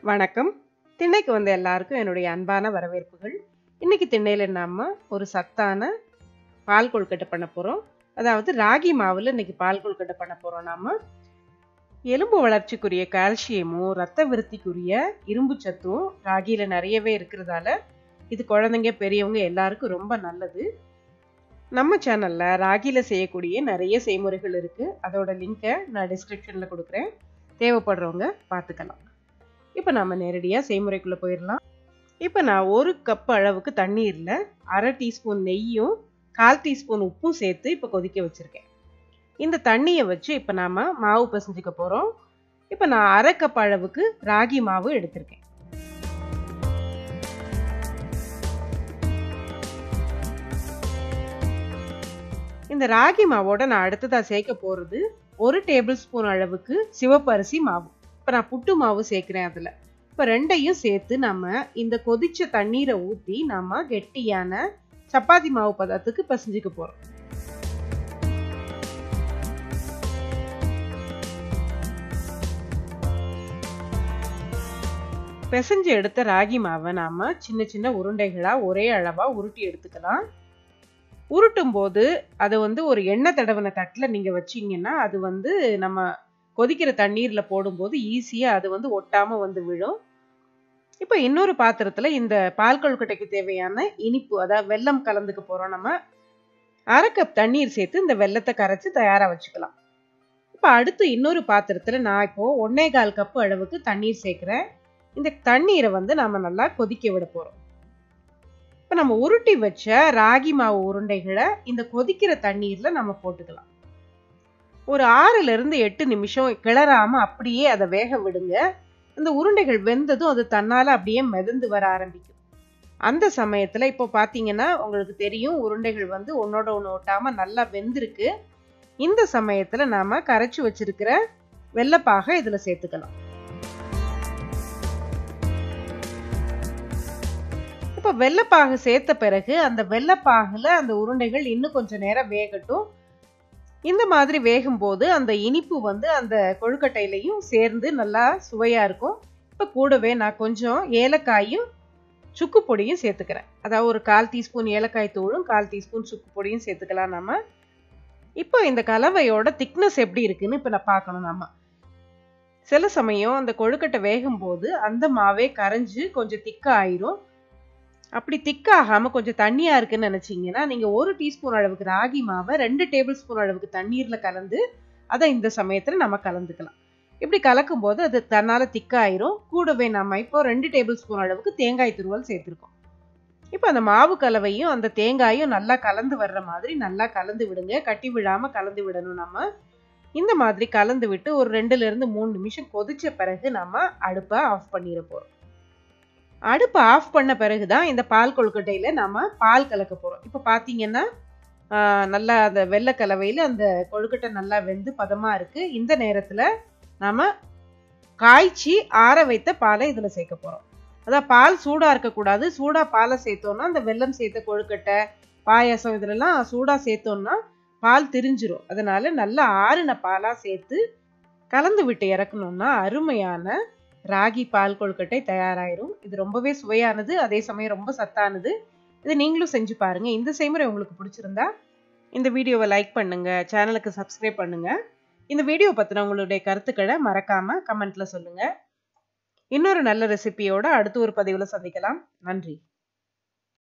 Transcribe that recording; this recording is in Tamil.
வணக்கம். திண்ணைக்கு வந்த எல்லாருக்கும் என்னுடைய அன்பான வரவேற்புகள். இன்னைக்கு திண்ணையில நாம ஒரு சத்தான பால் கொழுக்கட்டை பண்ண போறோம். அதாவது ராகி மாவுல இன்னைக்கு பால் கொழுக்கட்டை பண்ண போறோம் நாம. எலும்பு வளர்ச்சிக்குரிய கால்சியமும் ரத்த விருத்திக்குரிய இரும்பு சத்தும் ராகியில நிறையவே இருக்கிறதால இது குழந்தைங்க பெரியவங்க எல்லாருக்கும் ரொம்ப நல்லது. நம்ம சேனல்ல ராகியில செய்யக்கூடிய நிறைய செய்முறைகள் இருக்கு. அதோட லிங்கை நான் டிஸ்கிரிப்ஷன்ல கொடுக்குறேன். தேவைப்படுறவங்க பார்த்துக்கலாம். இப்போ நாம நேரடியா செய்முறைக்குள்ள போயிடலாம். இப்போ நான் 1 கப் அளவுக்கு தண்ணீர்ல 1/2 டீஸ்பூன் நெய்யும் 1/4 டீஸ்பூன் உப்பும் சேர்த்து இப்போ கொதிக்க வச்சிருக்கேன். இந்த தண்ணியை வச்சு இப்போ நாம மாவு பிசைஞ்சுக்க போறோம். இப்போ நான் 1/2 கப் அளவுக்கு ராகி மாவு எடுத்திருக்கேன். இந்த ராகி மாவோட நான் அடுத்ததா சேர்க்க போறது 1 டேபிள் ஸ்பூன் அளவுக்கு சிவப்பரிசி மாவு. இப்போ நான் புட்டு மாவு சேர்க்கிறேன். அதில் இப்போ ரெண்டையும் சேர்த்து நம்ம இந்த கொதிச்ச தண்ணீரை ஊற்றி நம்ம கெட்டியான சப்பாத்தி மாவு பதத்துக்கு பிசைஞ்சுக்க போகிறோம். பிசைஞ்சு எடுத்த ராகி மாவை நாம் சின்ன சின்ன உருண்டைகளாக ஒரே அளவாக உருட்டி எடுத்துக்கலாம். உருட்டும் போது அதை ஒரு எண்ணெய் தடவின தட்டில் நீங்கள் வச்சிங்கன்னா அது நம்ம கொதிக்கிற தண்ணீரில் போடும்போது ஈஸியாக அது ஒட்டாமல் விழும். இப்போ இன்னொரு பாத்திரத்தில் இந்த பால் கொழுக்கட்டைக்கு தேவையான இனிப்பு, அதாவது வெல்லம் கலந்துக்க போகிறோம். நம்ம 1/2 கப் தண்ணீர் சேர்த்து இந்த வெல்லத்தை கரைச்சி தயாராக வச்சுக்கலாம். இப்போ அடுத்து இன்னொரு பாத்திரத்தில் நான் இப்போது 1/4 கப்பு அளவுக்கு தண்ணீர் சேர்க்குறேன். இந்த தண்ணீரை நம்ம நல்லா கொதிக்க விட போகிறோம். இப்போ நம்ம உருட்டி வச்ச ராகி மாவு உருண்டைகளை இந்த கொதிக்கிற தண்ணீரில் நம்ம போட்டுக்கலாம். ஒரு 6லிருந்து 8 நிமிஷம் கிளறாம அப்படியே அதை வேக விடுங்க. அந்த உருண்டைகள் வெந்ததும் அது தன்னால அப்படியே மிதந்து வர ஆரம்பிக்கும். அந்த சமயத்துல இப்போ பாத்தீங்கன்னா உங்களுக்கு தெரியும், உருண்டைகள் ஒன்னோட ஒன்று ஒட்டாம நல்லா வெந்திருக்கு. இந்த சமயத்துல நாம கரைச்சு வச்சிருக்கிற வெல்லப்பாக இதுல சேர்த்துக்கலாம். இப்போ வெல்லப்பாகு சேர்த்த பிறகு அந்த வெல்லப்பாகுல அந்த உருண்டைகள் இன்னும் கொஞ்சம் நேரம் வேகட்டும். இந்த மாதிரி வேகும்போது அந்த இனிப்பு அந்த கொழுக்கட்டையிலையும் சேர்ந்து நல்லா சுவையா இருக்கும். இப்போ கூடவே நான் கொஞ்சம் ஏலக்காயும் சுக்கு பொடியும் சேர்த்துக்கிறேன். அதாவது ஒரு 1/4 டீஸ்பூன் ஏலக்காய் தூளும் 1/4 டீஸ்பூன் சுக்கு பொடியும் சேர்த்துக்கலாம் நம்ம. இப்போ இந்த கலவையோட திக்னஸ் எப்படி இருக்குன்னு இப்போ நான் பார்க்கணும். நம்ம சில சமயம் அந்த கொழுக்கட்டை வேகும்போது அந்த மாவே கரைஞ்சு கொஞ்சம் திக்கா ஆயிரும். அப்படி திக்காகாம கொஞ்சம் தண்ணியா இருக்குன்னு நினைச்சீங்கன்னா நீங்க 1 டீஸ்பூன் அளவுக்கு ராகி மாவை 2 டேபிள் ஸ்பூன் அளவுக்கு தண்ணீர்ல கலந்து அதை இந்த சமயத்துல நம்ம கலந்துக்கலாம். இப்படி கலக்கும் போது அது தன்னால திக்காயிரும். கூடவே நம்ம இப்போ 2 டேபிள் ஸ்பூன் அளவுக்கு தேங்காய் துருவல் சேர்த்திருக்கோம். இப்போ அந்த மாவு கலவையும் அந்த தேங்காயும் நல்லா கலந்து வர்ற மாதிரி நல்லா கலந்து விடுங்க. கட்டி விடாம கலந்து விடணும். நம்ம இந்த மாதிரி கலந்து விட்டு ஒரு 2லிருந்து 3 நிமிஷம் கொதிச்ச பிறகு நம்ம அடுப்பை ஆஃப் பண்ணிட போறோம். அடுப்பு ஆஃப் பண்ண பிறகுதான் இந்த பால் கொழுக்கட்டையில நம்ம பால் கலக்க போறோம். இப்போ பாத்தீங்கன்னா நல்லா அந்த வெள்ளை கலவையில அந்த கொழுக்கட்டை நல்லா வெந்து பதமா இருக்கு. இந்த நேரத்துல நாம காய்ச்சி ஆற வைத்த பாலை இதுல சேர்க்க போறோம். அதான் பால் சூடா இருக்கக்கூடாது. சூடா பாலை சேர்த்தோம்னா அந்த வெல்லம் சேர்த்த கொழுக்கட்டை, பாயாசம் இதுலலாம் சூடா சேர்த்தோம்னா பால் திரிஞ்சிரும். அதனால நல்லா ஆறின பாலா சேர்த்து கலந்து விட்டு இறக்கணும்னா அருமையான ராகி பால் கொழுக்கட்டை தயாராயிரும். இது ரொம்பவே சுவையானது, அதே சமயம் ரொம்ப சத்தானது. இது நீங்களும் செஞ்சு பாருங்க. இந்த செய்முறை உங்களுக்கு பிடிச்சிருந்தா இந்த வீடியோவை லைக் பண்ணுங்க, சேனலுக்கு சப்ஸ்கிரைப் பண்ணுங்க. இந்த வீடியோ பத்தின உங்களுடைய கருத்துக்களை மறக்காம கமெண்ட்ல சொல்லுங்க. இன்னொரு நல்ல ரெசிபியோட அடுத்த ஒரு பதிவுல சந்திக்கலாம். நன்றி.